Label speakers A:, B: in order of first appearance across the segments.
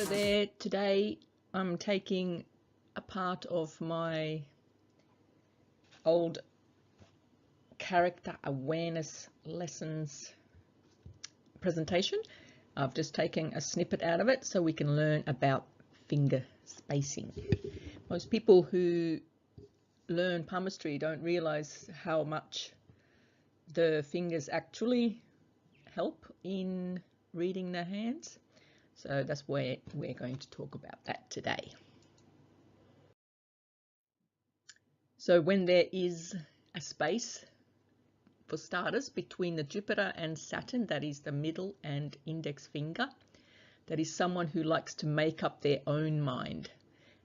A: there, today I'm taking a part of my old character awareness lessons presentation. I've just taken a snippet out of it so we can learn about finger spacing. Most people who learn palmistry don't realize how much the fingers actually help in reading their hands. So that's where we're going to talk about that today. So when there is a space, for starters, between the Jupiter and Saturn, that is the middle and index finger, that is someone who likes to make up their own mind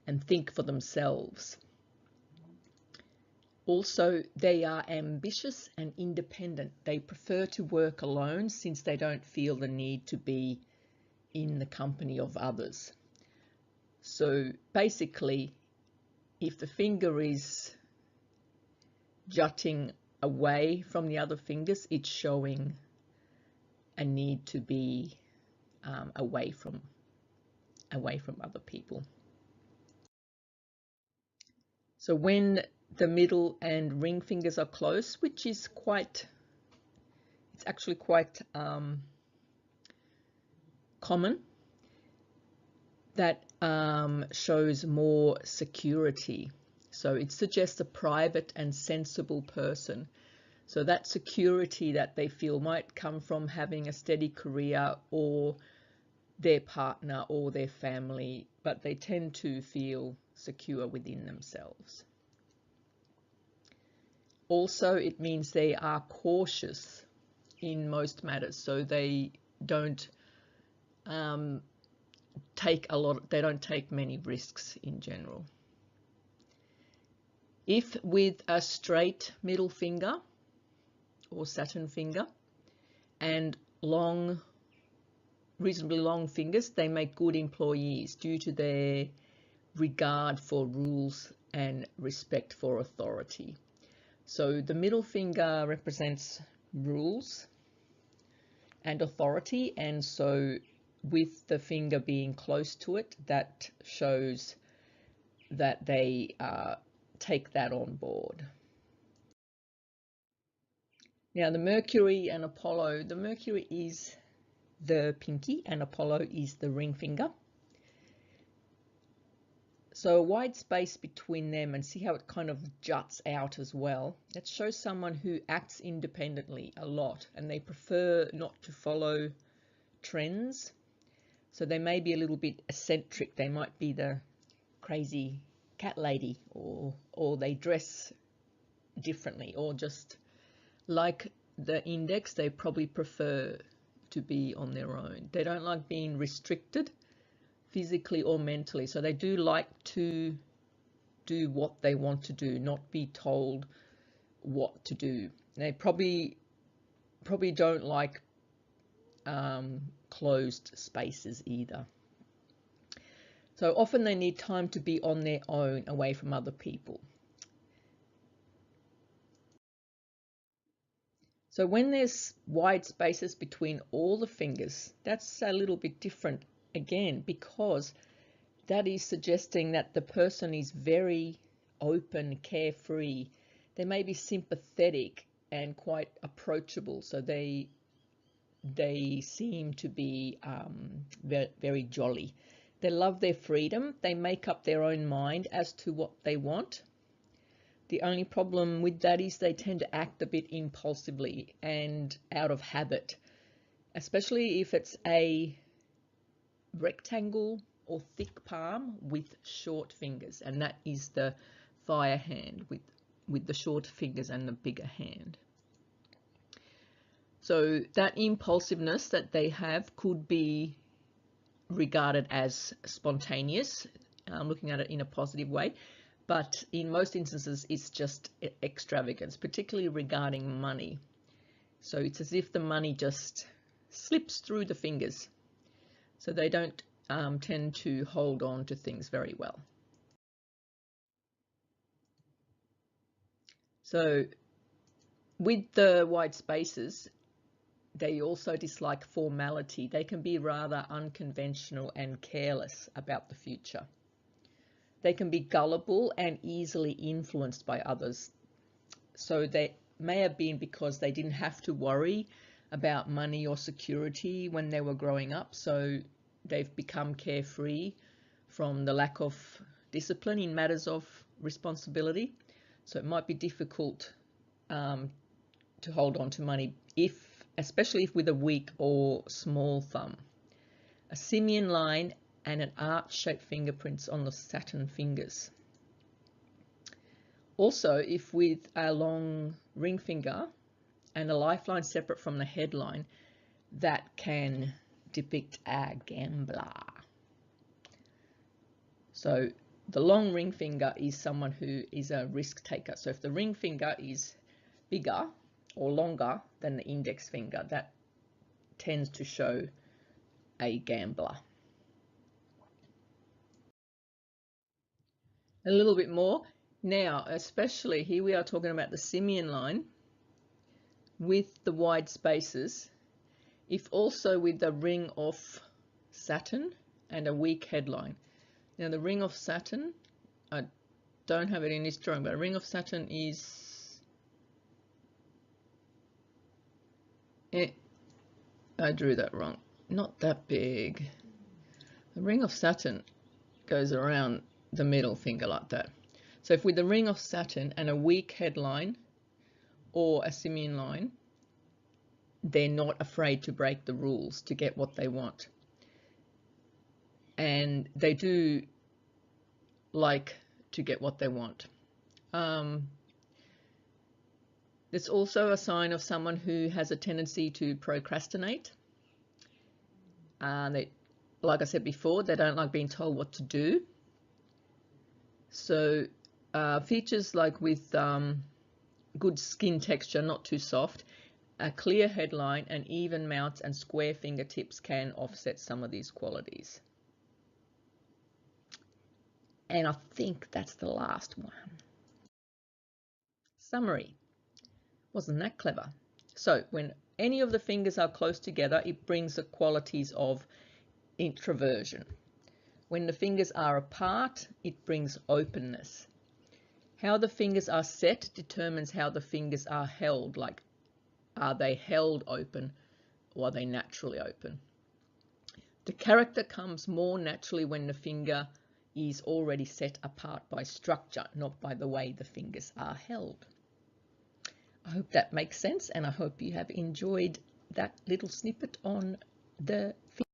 A: and think for themselves. Also, they are ambitious and independent. They prefer to work alone since they don't feel the need to be in the company of others. So basically, if the finger is jutting away from the other fingers, it's showing a need to be away from other people. So when the middle and ring fingers are close, which is it's actually quite common, that shows more security. So it suggests a private and sensible person. So that security that they feel might come from having a steady career or their partner or their family, but they tend to feel secure within themselves. Also, it means they are cautious in most matters. So they don't take many risks in general. If with a straight middle finger or Saturn finger and reasonably long fingers, they make good employees due to their regard for rules and respect for authority. So the middle finger represents rules and authority, and so with the finger being close to it, that shows that they take that on board. Now the Mercury and Apollo, the Mercury is the pinky and Apollo is the ring finger. So a wide space between them, and see how it kind of juts out as well. That shows someone who acts independently a lot and they prefer not to follow trends. So they may be a little bit eccentric. They might be the crazy cat lady, or they dress differently, or just like the index, they probably prefer to be on their own. They don't like being restricted physically or mentally. So they do like to do what they want to do, not be told what to do. They probably don't like closed spaces either. So often they need time to be on their own, away from other people. So when there's wide spaces between all the fingers, that's a little bit different again, because that is suggesting that the person is very open, carefree. They may be sympathetic and quite approachable. So they seem to be very jolly. They love their freedom. They make up their own mind as to what they want. The only problem with that is they tend to act a bit impulsively and out of habit, especially if it's a rectangle or thick palm with short fingers, and that is the fire hand with the short fingers and the bigger hand. So that impulsiveness that they have could be regarded as spontaneous, looking at it in a positive way, but in most instances it's just extravagance, particularly regarding money. So it's as if the money just slips through the fingers. So they don't tend to hold on to things very well. So with the wide spaces, they also dislike formality. They can be rather unconventional and careless about the future. They can be gullible and easily influenced by others. So they may have been because they didn't have to worry about money or security when they were growing up. So they've become carefree from the lack of discipline in matters of responsibility. So it might be difficult to hold on to money, especially if with a weak or small thumb. A simian line and an arch-shaped fingerprints on the Saturn fingers. Also, if with a long ring finger and a lifeline separate from the headline, that can depict a gambler. So the long ring finger is someone who is a risk taker. So if the ring finger is bigger or longer than the index finger, that tends to show a gambler. A little bit more. Now, especially here we are talking about the simian line with the wide spaces. If also with the ring of Saturn and a weak headline. Now the ring of Saturn, I don't have it in this drawing, but a ring of Saturn is, I drew that wrong, not that big. The ring of Saturn goes around the middle finger like that. So if with the ring of Saturn and a weak headline or a simian line, they're not afraid to break the rules to get what they want. And they do like to get what they want. It's also a sign of someone who has a tendency to procrastinate. Like I said before, they don't like being told what to do. So features like with good skin texture, not too soft, a clear headline and even mounts and square fingertips can offset some of these qualities. And I think that's the last one. Summary. Wasn't that clever? So when any of the fingers are close together, it brings the qualities of introversion. When the fingers are apart, it brings openness. How the fingers are set determines how the fingers are held, like are they held open or are they naturally open? The character comes more naturally when the finger is already set apart by structure, not by the way the fingers are held. I hope that makes sense, and I hope you have enjoyed that little snippet on the finger.